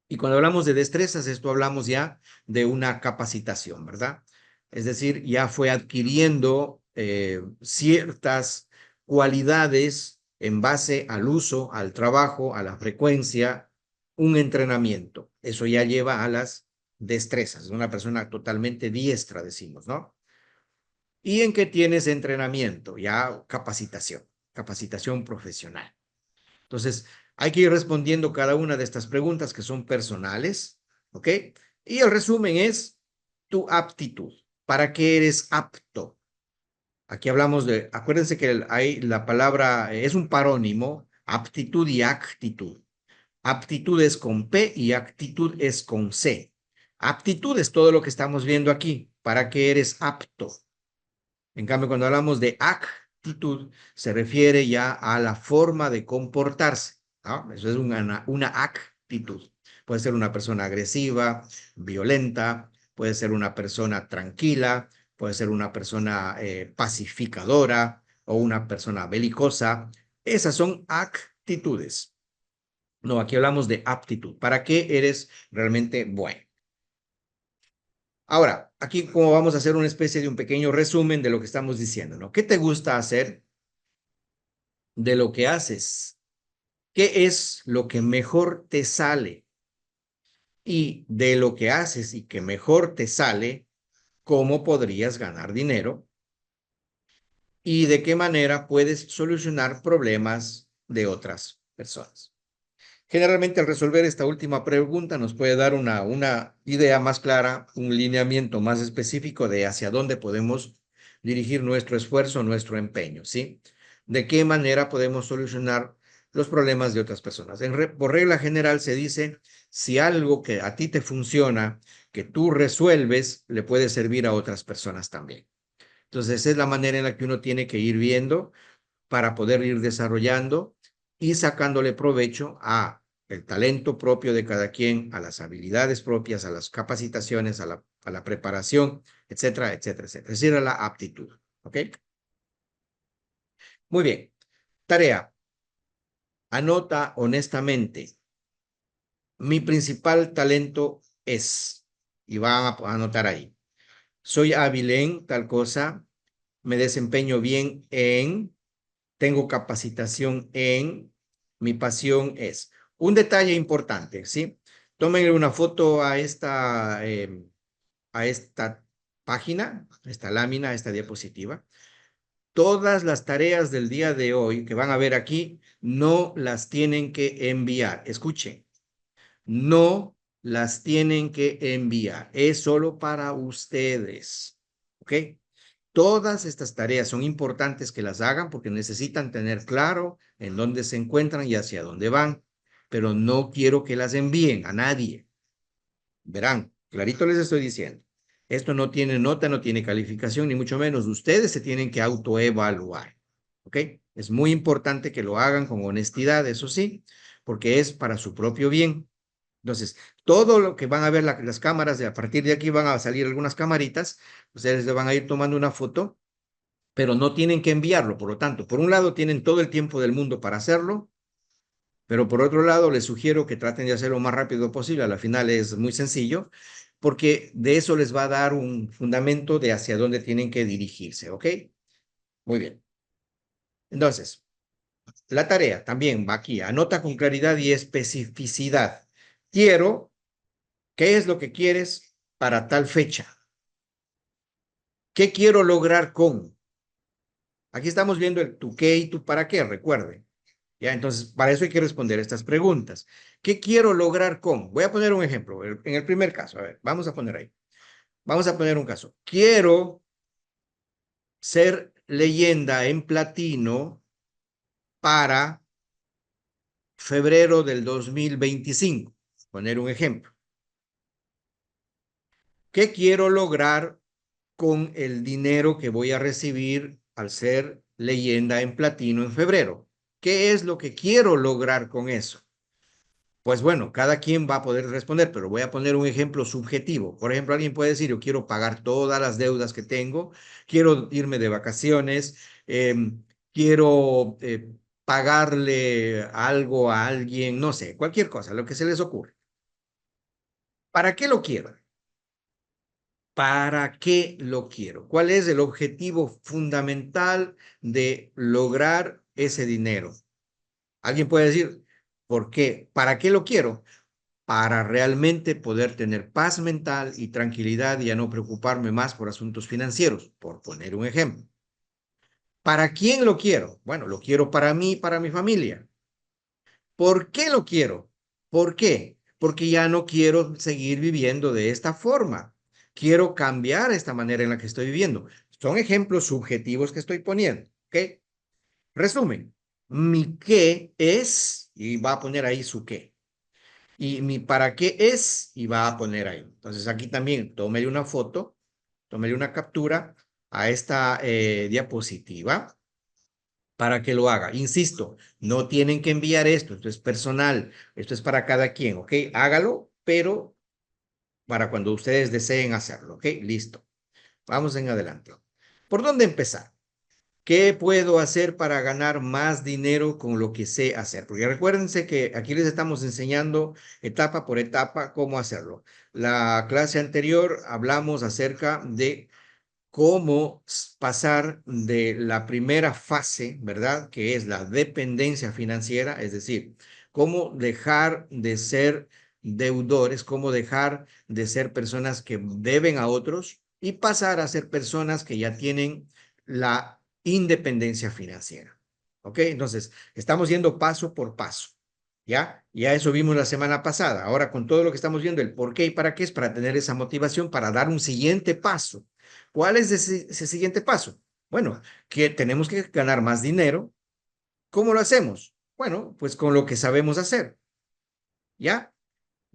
Y cuando hablamos de destrezas, esto hablamos ya de una capacitación, ¿verdad? Es decir, ya fue adquiriendo ciertas cualidades en base al uso, al trabajo, a la frecuencia, un entrenamiento. Eso ya lleva a las destrezas, de una persona totalmente diestra, decimos, ¿no? ¿Y en qué tienes entrenamiento? Ya capacitación profesional. Entonces, hay que ir respondiendo cada una de estas preguntas que son personales, ¿ok? Y el resumen es tu aptitud. ¿Para qué eres apto? Aquí hablamos acuérdense que hay la palabra, es un parónimo, aptitud y actitud. Aptitud es con P y actitud es con C. Aptitud es todo lo que estamos viendo aquí. ¿Para qué eres apto? En cambio, cuando hablamos de actitud, se refiere ya a la forma de comportarse, ¿no? Eso es una actitud. Puede ser una persona agresiva, violenta, puede ser una persona tranquila, puede ser una persona pacificadora o una persona belicosa. Esas son actitudes. No, aquí hablamos de aptitud. ¿Para qué eres realmente bueno? Ahora, aquí como vamos a hacer una especie de un pequeño resumen de lo que estamos diciendo, ¿no? ¿Qué te gusta hacer de lo que haces? ¿Qué es lo que mejor te sale? Y de lo que haces y que mejor te sale, ¿cómo podrías ganar dinero? ¿Y de qué manera puedes solucionar problemas de otras personas? Generalmente al resolver esta última pregunta nos puede dar una idea más clara, un lineamiento más específico de hacia dónde podemos dirigir nuestro esfuerzo, nuestro empeño, ¿sí? De qué manera podemos solucionar los problemas de otras personas. Por regla general se dice, si algo que a ti te funciona, que tú resuelves, le puede servir a otras personas también. Entonces, esa es la manera en la que uno tiene que ir viendo para poder ir desarrollando y sacándole provecho a el talento propio de cada quien, a las habilidades propias, a las capacitaciones, a la preparación, etcétera, etcétera, etcétera. Es decir, a la aptitud. ¿Ok? Muy bien. Tarea. Anota honestamente. Mi principal talento es, y van a anotar ahí. Soy hábil en tal cosa, me desempeño bien en, tengo capacitación en, mi pasión es. Un detalle importante, ¿sí? Tomen una foto a esta página, a esta lámina, a esta diapositiva. Todas las tareas del día de hoy que van a ver aquí, no las tienen que enviar. Escuchen, no las tienen que enviar. Es solo para ustedes. ¿Ok? Todas estas tareas son importantes que las hagan porque necesitan tener claro en dónde se encuentran y hacia dónde van. Pero no quiero que las envíen a nadie. Verán, clarito les estoy diciendo. Esto no tiene nota, no tiene calificación, ni mucho menos. Ustedes se tienen que autoevaluar. ¿Ok? Es muy importante que lo hagan con honestidad, eso sí, porque es para su propio bien. Entonces, todo lo que van a ver las cámaras, a partir de aquí van a salir algunas camaritas, ustedes le van a ir tomando una foto, pero no tienen que enviarlo. Por lo tanto, por un lado, tienen todo el tiempo del mundo para hacerlo, pero por otro lado, les sugiero que traten de hacerlo lo más rápido posible. A la final es muy sencillo, porque de eso les va a dar un fundamento de hacia dónde tienen que dirigirse, ¿ok? Muy bien. Entonces, la tarea también va aquí. Anota con claridad y especificidad. Quiero, ¿qué es lo que quieres para tal fecha? ¿Qué quiero lograr con? Aquí estamos viendo el tu qué y tu para qué, recuerden. Ya, entonces, para eso hay que responder estas preguntas. ¿Qué quiero lograr con? Voy a poner un ejemplo. En el primer caso, a ver, vamos a poner ahí. Vamos a poner un caso. Quiero ser leyenda en platino para febrero del 2025. Poner un ejemplo. ¿Qué quiero lograr con el dinero que voy a recibir al ser leyenda en platino en febrero? ¿Qué es lo que quiero lograr con eso? Pues bueno, cada quien va a poder responder, pero voy a poner un ejemplo subjetivo. Por ejemplo, alguien puede decir, yo quiero pagar todas las deudas que tengo, quiero irme de vacaciones, quiero pagarle algo a alguien, no sé, cualquier cosa, lo que se les ocurra. ¿Para qué lo quiero? ¿Para qué lo quiero? ¿Cuál es el objetivo fundamental de lograr ese dinero? Alguien puede decir, ¿por qué? ¿Para qué lo quiero? Para realmente poder tener paz mental y tranquilidad y ya no preocuparme más por asuntos financieros, por poner un ejemplo. ¿Para quién lo quiero? Bueno, lo quiero para mí y para mi familia. ¿Por qué lo quiero? ¿Por qué? Porque ya no quiero seguir viviendo de esta forma. Quiero cambiar esta manera en la que estoy viviendo. Son ejemplos subjetivos que estoy poniendo. ¿Ok? Resumen, mi qué es, y va a poner ahí su qué. Y mi para qué es, y va a poner ahí. Entonces aquí también tómele una foto, tómele una captura a esta diapositiva para que lo haga. Insisto, no tienen que enviar esto, esto es personal, esto es para cada quien, ¿ok? Hágalo, pero para cuando ustedes deseen hacerlo, ¿ok? Listo. Vamos en adelante. ¿Por dónde empezar? ¿Qué puedo hacer para ganar más dinero con lo que sé hacer? Porque recuérdense que aquí les estamos enseñando etapa por etapa cómo hacerlo. La clase anterior hablamos acerca de cómo pasar de la primera fase, ¿verdad? Que es la dependencia financiera, es decir, cómo dejar de ser deudores, cómo dejar de ser personas que deben a otros y pasar a ser personas que ya tienen la independencia financiera. ¿Ok? Entonces, estamos yendo paso por paso. ¿Ya? Ya eso vimos la semana pasada. Ahora, con todo lo que estamos viendo, el por qué y para qué es para tener esa motivación para dar un siguiente paso. ¿Cuál es ese siguiente paso? Bueno, que tenemos que ganar más dinero. ¿Cómo lo hacemos? Bueno, pues con lo que sabemos hacer. ¿Ya?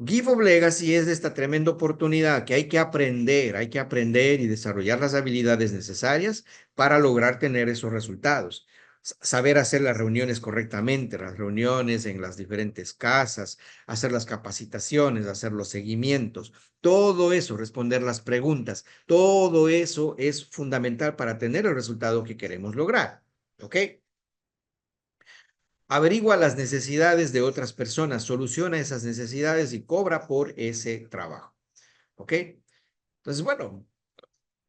Give of Legacy es esta tremenda oportunidad que hay que aprender y desarrollar las habilidades necesarias para lograr tener esos resultados. Saber hacer las reuniones correctamente, las reuniones en las diferentes casas, hacer las capacitaciones, hacer los seguimientos, todo eso, responder las preguntas, todo eso es fundamental para tener el resultado que queremos lograr. ¿Ok? Averigua las necesidades de otras personas, soluciona esas necesidades y cobra por ese trabajo. ¿Ok? Entonces, bueno,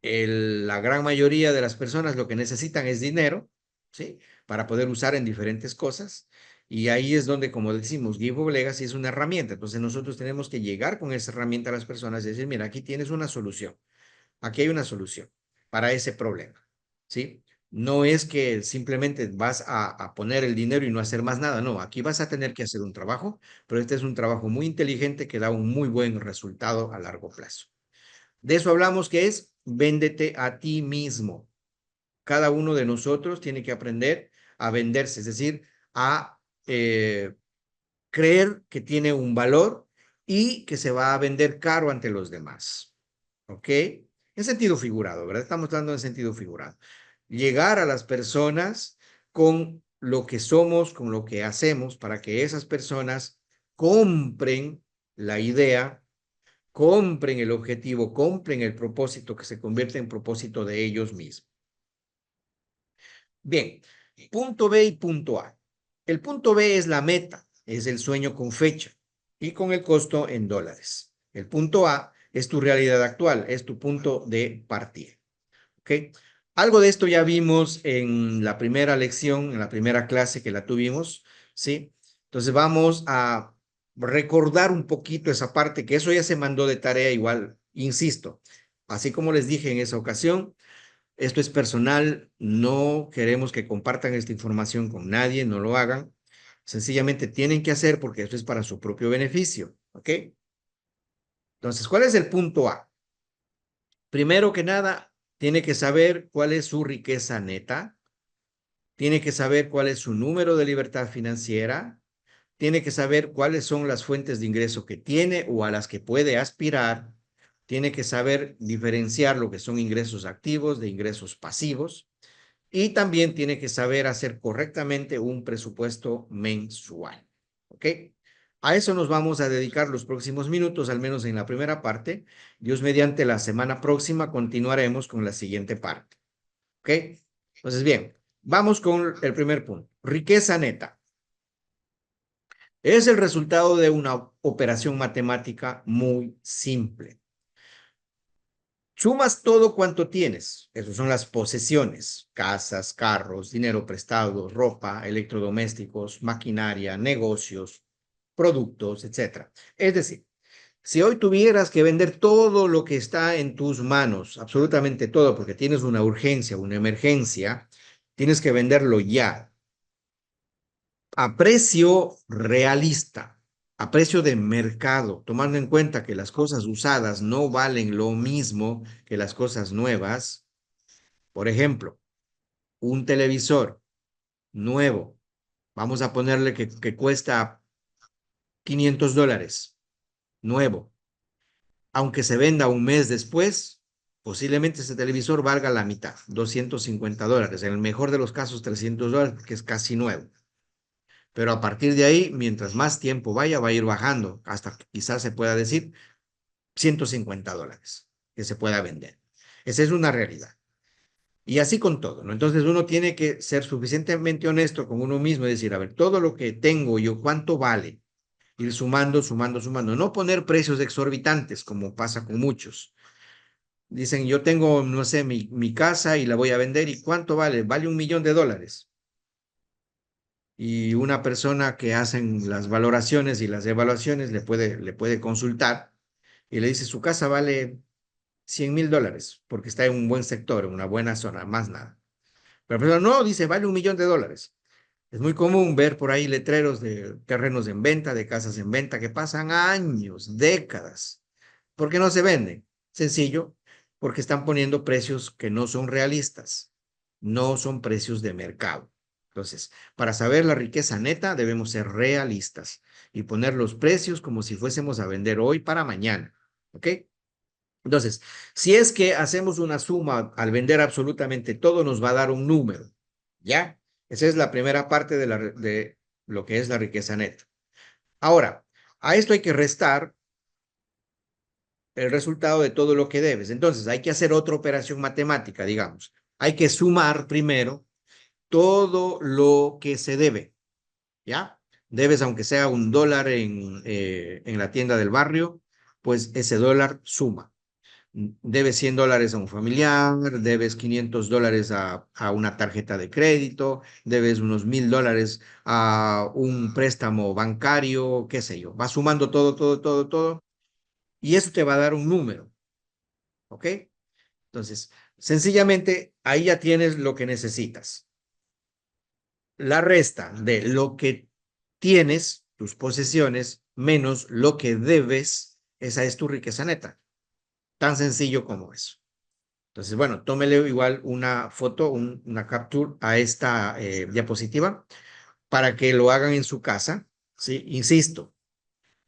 la gran mayoría de las personas lo que necesitan es dinero, ¿sí? Para poder usar en diferentes cosas. Y ahí es donde, como decimos, Give of Legacy es una herramienta. Entonces nosotros tenemos que llegar con esa herramienta a las personas y decir, mira, aquí tienes una solución. Aquí hay una solución para ese problema, ¿sí? No es que simplemente vas a poner el dinero y no hacer más nada. No, aquí vas a tener que hacer un trabajo, pero este es un trabajo muy inteligente que da un muy buen resultado a largo plazo. De eso hablamos que es véndete a ti mismo. Cada uno de nosotros tiene que aprender a venderse, es decir, a creer que tiene un valor y que se va a vender caro ante los demás. ¿Ok? En sentido figurado, ¿verdad? Estamos dando en sentido figurado. Llegar a las personas con lo que somos, con lo que hacemos, para que esas personas compren la idea, compren el objetivo, compren el propósito que se convierte en propósito de ellos mismos. Bien, punto B y punto A. El punto B es la meta, es el sueño con fecha y con el costo en dólares. El punto A es tu realidad actual, es tu punto de partida. ¿Ok? Algo de esto ya vimos en la primera lección, en la primera clase que la tuvimos, ¿sí? Entonces vamos a recordar un poquito esa parte, que eso ya se mandó de tarea igual, insisto, así como les dije en esa ocasión, esto es personal, no queremos que compartan esta información con nadie, no lo hagan. Sencillamente tienen que hacer porque esto es para su propio beneficio, ¿ok? Entonces, ¿cuál es el punto A? Primero que nada, tiene que saber cuál es su riqueza neta, tiene que saber cuál es su número de libertad financiera, tiene que saber cuáles son las fuentes de ingreso que tiene o a las que puede aspirar, tiene que saber diferenciar lo que son ingresos activos de ingresos pasivos, y también tiene que saber hacer correctamente un presupuesto mensual. ¿Ok? A eso nos vamos a dedicar los próximos minutos, al menos en la primera parte. Dios mediante la semana próxima continuaremos con la siguiente parte. ¿Ok? Entonces, bien, vamos con el primer punto. Riqueza neta. Es el resultado de una operación matemática muy simple. Sumas todo cuanto tienes. Esas son las posesiones, casas, carros, dinero prestado, ropa, electrodomésticos, maquinaria, negocios, productos, etcétera. Es decir, si hoy tuvieras que vender todo lo que está en tus manos, absolutamente todo, porque tienes una urgencia, una emergencia, tienes que venderlo ya, a precio realista, a precio de mercado, tomando en cuenta que las cosas usadas no valen lo mismo que las cosas nuevas. Por ejemplo, un televisor nuevo, vamos a ponerle que cuesta $500, nuevo. Aunque se venda un mes después, posiblemente ese televisor valga la mitad, $250. En el mejor de los casos, $300, que es casi nuevo. Pero a partir de ahí, mientras más tiempo vaya, va a ir bajando hasta que quizás se pueda decir $150 que se pueda vender. Esa es una realidad. Y así con todo, ¿no? Entonces uno tiene que ser suficientemente honesto con uno mismo y decir, a ver, todo lo que tengo yo, ¿cuánto vale? Ir sumando, sumando, sumando. No poner precios exorbitantes como pasa con muchos. Dicen, yo tengo, no sé, mi casa y la voy a vender. ¿Y cuánto vale? Vale $1.000.000. Y una persona que hacen las valoraciones y las evaluaciones le puede consultar y le dice, su casa vale $100.000 porque está en un buen sector, en una buena zona, más nada. Pero no, dice, vale $1.000.000. Es muy común ver por ahí letreros de terrenos en venta, de casas en venta, que pasan años, décadas. ¿Por qué no se venden? Sencillo, porque están poniendo precios que no son realistas, no son precios de mercado. Entonces, para saber la riqueza neta, debemos ser realistas y poner los precios como si fuésemos a vender hoy para mañana. ¿Ok? Entonces, si es que hacemos una suma al vender absolutamente todo, nos va a dar un número. ¿Ya? Esa es la primera parte de lo que es la riqueza neta. Ahora, a esto hay que restar el resultado de todo lo que debes. Entonces, hay que hacer otra operación matemática, digamos. Hay que sumar primero todo lo que se debe, ¿ya? Debes, aunque sea $1 en la tienda del barrio, pues ese dólar suma. Debes $100 a un familiar, debes $500 a una tarjeta de crédito, debes unos $1.000 a un préstamo bancario, qué sé yo. Vas sumando todo, todo, todo, todo, y eso te va a dar un número, ¿ok? Entonces, sencillamente, ahí ya tienes lo que necesitas. La resta de lo que tienes, tus posesiones, menos lo que debes, esa es tu riqueza neta. Tan sencillo como eso. Entonces, bueno, tómele igual una foto, una capture a esta diapositiva para que lo hagan en su casa. ¿Sí? Insisto,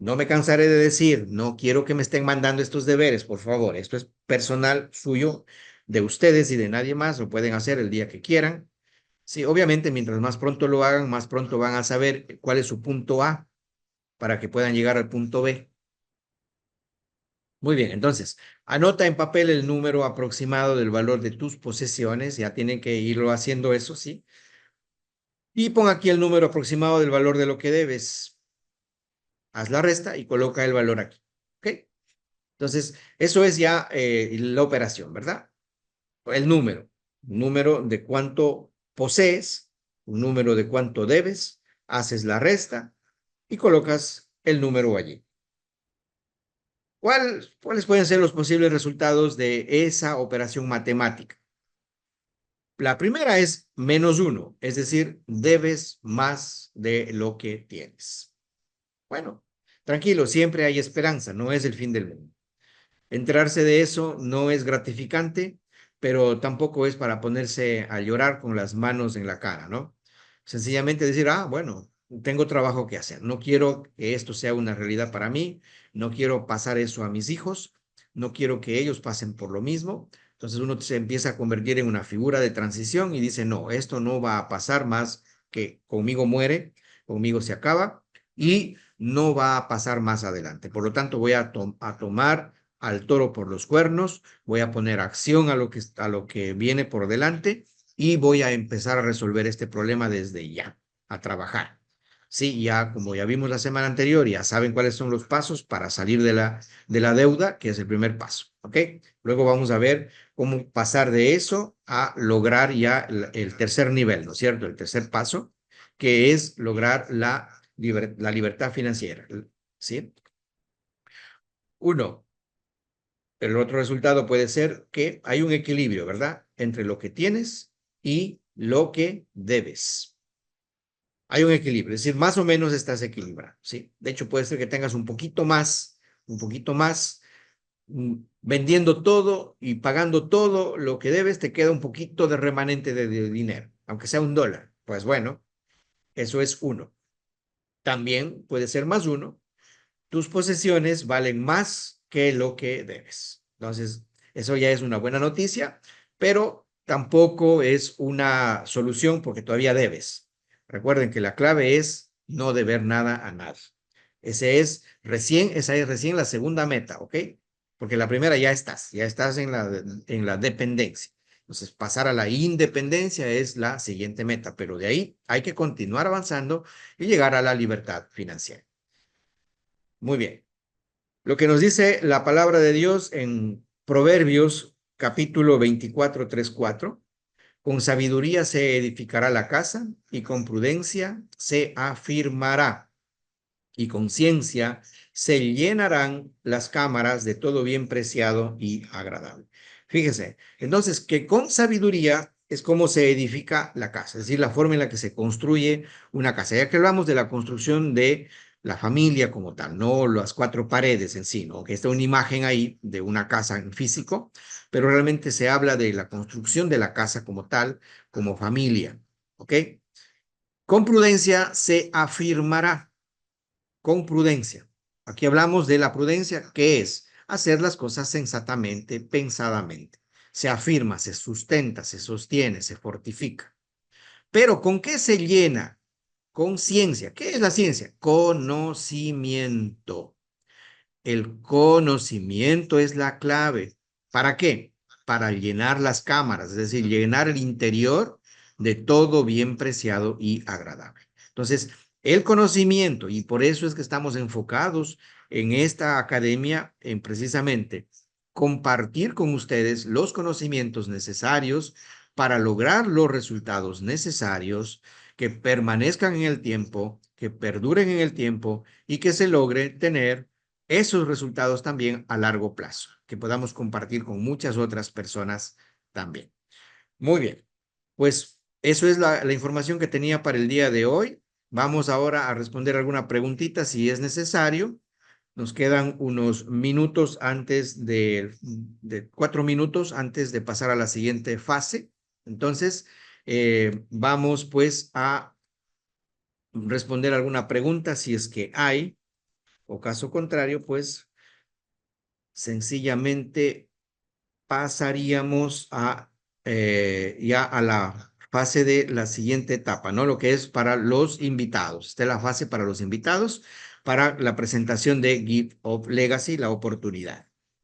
no me cansaré de decir, no quiero que me estén mandando estos deberes, por favor. Esto es personal suyo, de ustedes y de nadie más. Lo pueden hacer el día que quieran. Sí, obviamente, mientras más pronto lo hagan, más pronto van a saber cuál es su punto A para que puedan llegar al punto B. Muy bien, entonces, anota en papel el número aproximado del valor de tus posesiones. Ya tienen que irlo haciendo eso, ¿sí? Y pon aquí el número aproximado del valor de lo que debes. Haz la resta y coloca el valor aquí. ¿Ok? Entonces, eso es ya la operación, ¿verdad? El número de cuánto posees, un número de cuánto debes, haces la resta y colocas el número allí. ¿Cuáles pueden ser los posibles resultados de esa operación matemática? La primera es -1, es decir, debes más de lo que tienes. Bueno, tranquilo, siempre hay esperanza, no es el fin del mundo. Enterarse de eso no es gratificante, pero tampoco es para ponerse a llorar con las manos en la cara, ¿no? Sencillamente decir, bueno, tengo trabajo que hacer. No quiero que esto sea una realidad para mí, no quiero pasar eso a mis hijos, no quiero que ellos pasen por lo mismo. Entonces uno se empieza a convertir en una figura de transición y dice, no, esto no va a pasar más que conmigo muere, conmigo se acaba y no va a pasar más adelante. Por lo tanto, voy a tomar al toro por los cuernos, voy a poner acción a lo que viene por delante y voy a empezar a resolver este problema desde ya, a trabajar. Sí, ya como ya vimos la semana anterior, ya saben cuáles son los pasos para salir de la deuda, que es el primer paso, ¿ok? Luego vamos a ver cómo pasar de eso a lograr ya el tercer nivel, ¿no es cierto? El tercer paso, que es lograr la libertad financiera, ¿sí? Uno, el otro resultado puede ser que hay un equilibrio, ¿verdad? Entre lo que tienes y lo que debes. Hay un equilibrio, es decir, más o menos estás equilibrado, ¿sí? De hecho, puede ser que tengas un poquito más, vendiendo todo y pagando todo lo que debes, te queda un poquito de remanente de dinero, aunque sea $1. Pues bueno, eso es uno. También puede ser +1. Tus posesiones valen más que lo que debes. Entonces, eso ya es una buena noticia, pero tampoco es una solución porque todavía debes. Recuerden que la clave es no deber nada a nadie. Esa es recién la segunda meta, ¿ok? Porque la primera ya estás en la dependencia. Entonces, pasar a la independencia es la siguiente meta, pero de ahí hay que continuar avanzando y llegar a la libertad financiera. Muy bien. Lo que nos dice la palabra de Dios en Proverbios capítulo 24, 3, 4. Con sabiduría se edificará la casa y con prudencia se afirmará y con ciencia se llenarán las cámaras de todo bien preciado y agradable. Fíjese, entonces que con sabiduría es como se edifica la casa, es decir, la forma en la que se construye una casa. Ya que hablamos de la construcción de la familia como tal, no las cuatro paredes en sí, ¿no? Que está una imagen ahí de una casa en físico, pero realmente se habla de la construcción de la casa como tal, como familia, ¿ok? Con prudencia se afirmará con prudencia. Aquí hablamos de la prudencia, que es hacer las cosas sensatamente, pensadamente. Se afirma, se sustenta, se sostiene, se fortifica. Pero ¿con qué se llena? Con ciencia. ¿Qué es la ciencia? Conocimiento. El conocimiento es la clave. ¿Para qué? Para llenar las cámaras, es decir, llenar el interior de todo bien preciado y agradable. Entonces, el conocimiento, y por eso es que estamos enfocados en esta academia, en precisamente compartir con ustedes los conocimientos necesarios para lograr los resultados necesarios que permanezcan en el tiempo, que perduren en el tiempo y que se logre tener esos resultados también a largo plazo. que podamos compartir con muchas otras personas también. Muy bien, pues eso es la información que tenía para el día de hoy. Vamos ahora a responder alguna preguntita si es necesario. Nos quedan unos minutos antes de 4 minutos antes de pasar a la siguiente fase. Entonces, vamos pues a responder alguna pregunta si es que hay, o caso contrario, pues sencillamente pasaríamos a ya a la fase de la siguiente etapa, ¿no? Lo que es para los invitados. Esta es la fase para los invitados, para la presentación de Gift of Legacy, la oportunidad.